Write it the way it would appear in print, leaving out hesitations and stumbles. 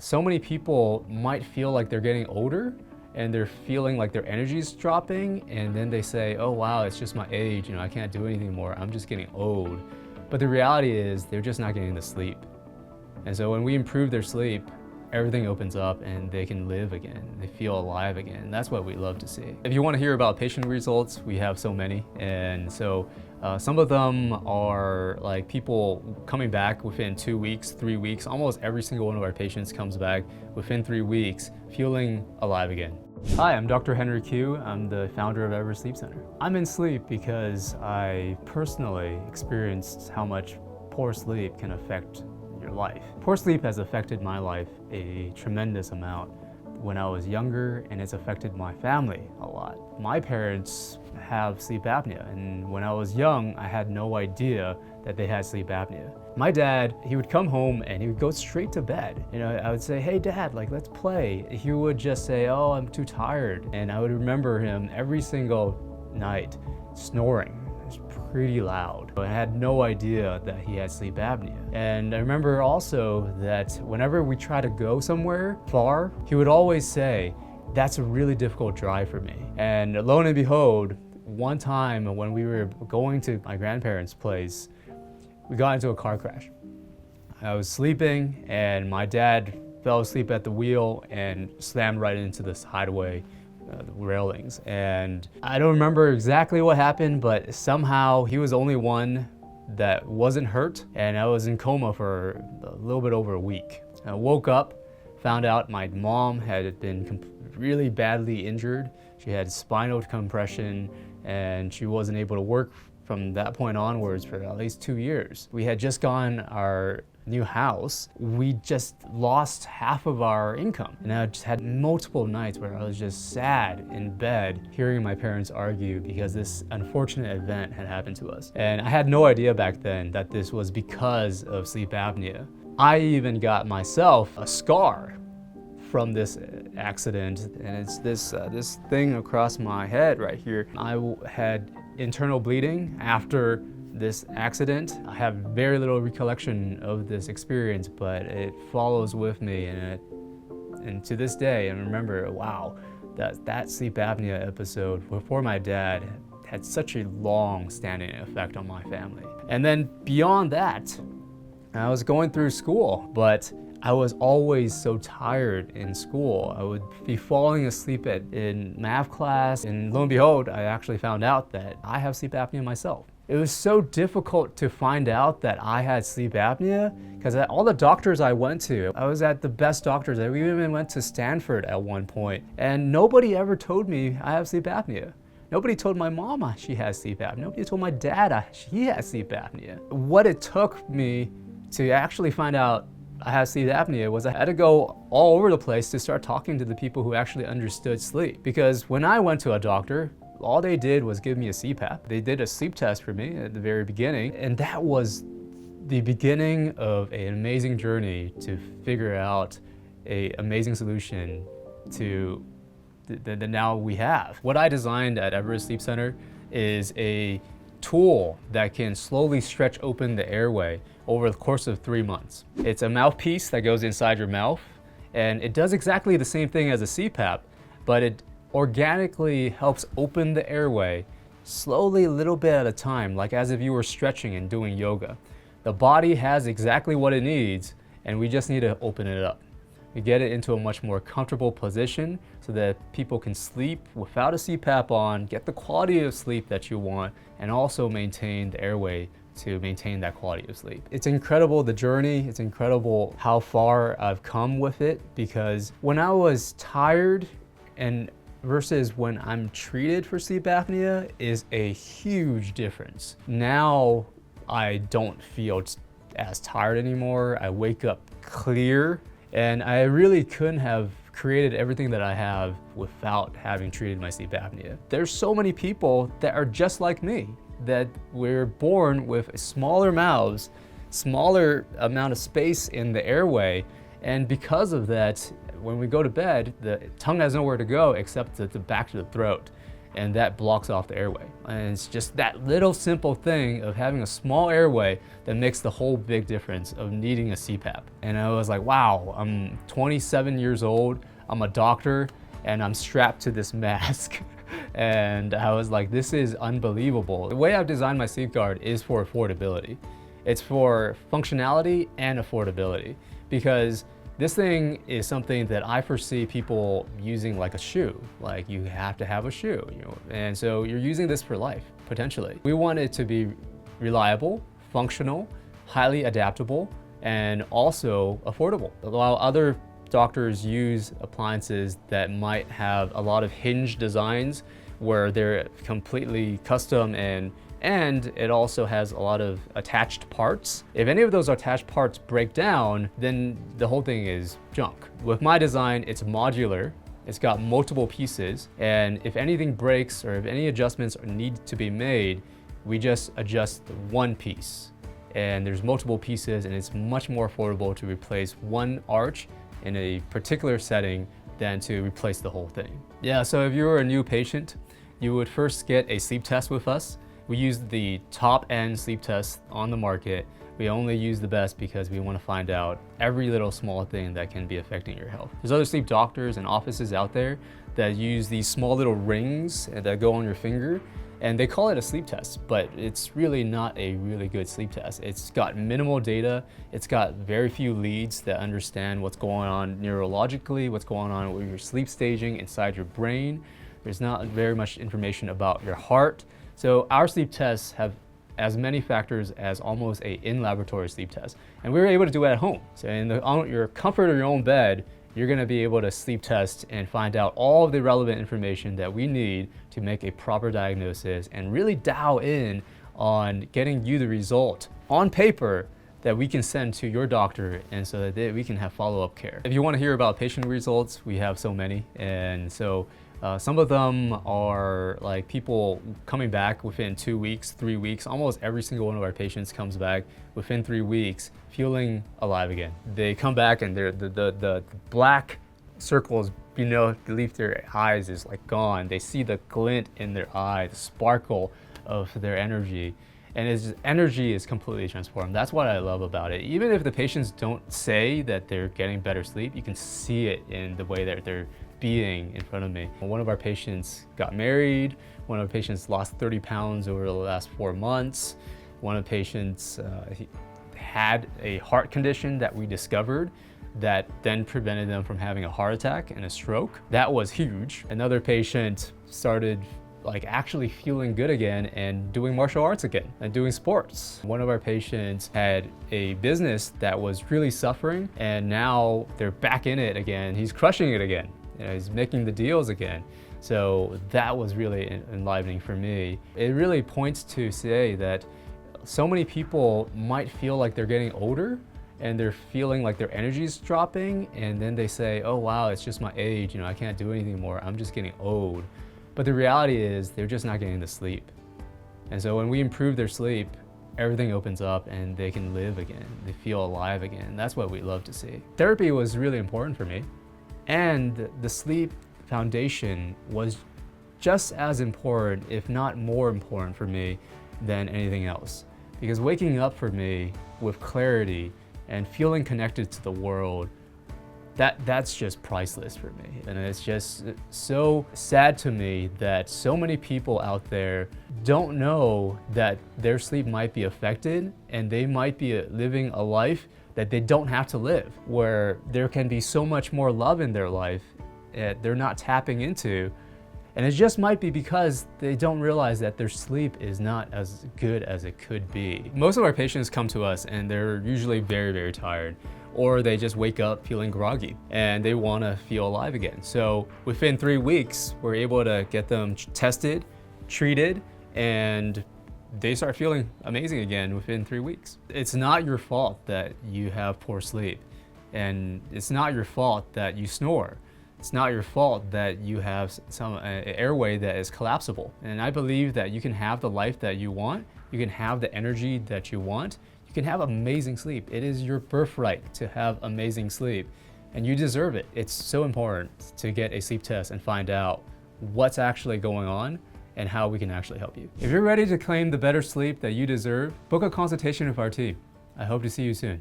So many people might feel like they're getting older and they're feeling like their energy is dropping, and then they say, oh wow, it's just my age, I can't do anything more, I'm just getting old. But the reality is they're just not getting the sleep. And so when we improve their sleep, everything opens up and they can live again. They feel alive again. That's what we love to see. If you want to hear about patient results, we have so many. And so some of them are like people coming back within 2 weeks, 3 weeks. Almost every single one of our patients comes back within 3 weeks feeling alive again. Hi, I'm Dr. Henry Q. I'm the founder of Everest Sleep Center. I'm in sleep because I personally experienced how much poor sleep can affect your life. Poor sleep has affected my life a tremendous amount when I was younger, and it's affected my family a lot. My parents have sleep apnea, and when I was young, I had no idea that they had sleep apnea. My dad, he would come home and he would go straight to bed. I would say, hey dad, let's play. He would just say, oh, I'm too tired. And I would remember him every single night snoring. Pretty loud. I had no idea that he had sleep apnea. And I remember also that whenever we try to go somewhere far, he would always say, that's a really difficult drive for me. And lo and behold, one time when we were going to my grandparents' place, we got into a car crash. I was sleeping and my dad fell asleep at the wheel and slammed right into this highway the railings. And I don't remember exactly what happened, but somehow he was the only one that wasn't hurt, and I was in coma for a little bit over a week. I woke up, found out my mom had been really badly injured. She had spinal compression and she wasn't able to work from that point onwards for at least 2 years. We had just gotten our new house. We just lost half of our income. And I just had multiple nights where I was just sad in bed hearing my parents argue because this unfortunate event had happened to us. And I had no idea back then that this was because of sleep apnea. I even got myself a scar from this accident, and it's this thing across my head right here. I had internal bleeding after this accident. I have very little recollection of this experience, but it follows with me, and to this day, I remember, wow, that sleep apnea episode for my dad had such a long-standing effect on my family. And then beyond that, I was going through school, but I was always so tired in school. I would be falling asleep in math class, and lo and behold, I actually found out that I have sleep apnea myself. It was so difficult to find out that I had sleep apnea because all the doctors I went to, I was at the best doctors. We even went to Stanford at one point, and nobody ever told me I have sleep apnea. Nobody told my mama she has sleep apnea. Nobody told my dad he has sleep apnea. What it took me to actually find out I had sleep apnea was I had to go all over the place to start talking to the people who actually understood sleep. Because when I went to a doctor, all they did was give me a CPAP. They did a sleep test for me at the very beginning, and that was the beginning of an amazing journey to figure out an amazing solution to that now we have. What I designed at Everest Sleep Center is a tool that can slowly stretch open the airway over the course of 3 months. It's a mouthpiece that goes inside your mouth, and it does exactly the same thing as a CPAP, but it organically helps open the airway slowly, a little bit at a time, like as if you were stretching and doing yoga. The body has exactly what it needs, and we just need to open it up. We get it into a much more comfortable position so that people can sleep without a CPAP on, get the quality of sleep that you want, and also maintain the airway to maintain that quality of sleep. It's incredible, the journey. It's incredible how far I've come with it, because when I was tired and versus when I'm treated for sleep apnea is a huge difference. Now I don't feel as tired anymore. I wake up clear, and I really couldn't have created everything that I have without having treated my sleep apnea. There's so many people that are just like me, that we're born with smaller mouths, smaller amount of space in the airway, and because of that, when we go to bed, the tongue has nowhere to go except to the back of the throat. and that blocks off the airway. And it's just that little simple thing of having a small airway that makes the whole big difference of needing a CPAP. And I was like, wow, I'm 27 years old, I'm a doctor, and I'm strapped to this mask. And I was like, this is unbelievable. The way I've designed my sleep guard is for affordability. It's for functionality and affordability, because this thing is something that I foresee people using like a shoe. Like, you have to have a shoe, and so you're using this for life, potentially. We want it to be reliable, functional, highly adaptable, and also affordable. While other doctors use appliances that might have a lot of hinge designs where they're completely custom and it also has a lot of attached parts. If any of those attached parts break down, then the whole thing is junk. With my design, it's modular, it's got multiple pieces, and if anything breaks or if any adjustments need to be made, we just adjust one piece. And there's multiple pieces, and it's much more affordable to replace one arch in a particular setting than to replace the whole thing. Yeah, so if you're a new patient, you would first get a sleep test with us. We use the top-end sleep test on the market. We only use the best because we want to find out every little small thing that can be affecting your health. There's other sleep doctors and offices out there that use these small little rings that go on your finger, and they call it a sleep test, but it's really not a really good sleep test. It's got minimal data. It's got very few leads that understand what's going on neurologically, what's going on with your sleep staging inside your brain. There's not very much information about your heart. So our sleep tests have as many factors as almost a in-laboratory sleep test. And we were able to do it at home. So in your comfort of your own bed, you're gonna be able to sleep test and find out all of the relevant information that we need to make a proper diagnosis and really dial in on getting you the result on paper that we can send to your doctor, and so that we can have follow-up care. If you want to hear about patient results, we have so many, and so some of them are like people coming back within 2 weeks, 3 weeks. Almost every single one of our patients comes back within 3 weeks feeling alive again. They come back and the black circles beneath their eyes is like gone. They see the glint in their eye, the sparkle of their energy. And energy is completely transformed. That's what I love about it. Even if the patients don't say that they're getting better sleep, you can see it in the way that they're being in front of me. One of our patients got married. One of our patients lost 30 pounds over the last 4 months. One of the patients he had a heart condition that we discovered that then prevented them from having a heart attack and a stroke. That was huge. Another patient started actually feeling good again and doing martial arts again and doing sports. One of our patients had a business that was really suffering, and now they're back in it again. He's crushing it again. He's making the deals again. So that was really enlivening for me. It really points to say that so many people might feel like they're getting older and they're feeling like their energy is dropping, and then they say, oh wow, it's just my age, I can't do anything more, I'm just getting old. But the reality is they're just not getting the sleep. And so when we improve their sleep, everything opens up and they can live again. They feel alive again. That's what we love to see. Therapy was really important for me. And the sleep foundation was just as important, if not more important for me than anything else. Because waking up for me with clarity and feeling connected to the world, that's just priceless for me. And it's just so sad to me that so many people out there don't know that their sleep might be affected and they might be living a life that they don't have to live, where there can be so much more love in their life that they're not tapping into. And it just might be because they don't realize that their sleep is not as good as it could be. Most of our patients come to us and they're usually very, very tired, or they just wake up feeling groggy and they want to feel alive again. So within 3 weeks, we're able to get them tested, treated, and they start feeling amazing again within 3 weeks. It's not your fault that you have poor sleep, and it's not your fault that you snore. It's not your fault that you have some airway that is collapsible. And I believe that you can have the life that you want, you can have the energy that you want, you can have amazing sleep. It is your birthright to have amazing sleep, and you deserve it. It's so important to get a sleep test and find out what's actually going on and how we can actually help you. If you're ready to claim the better sleep that you deserve, book a consultation with our team. I hope to see you soon.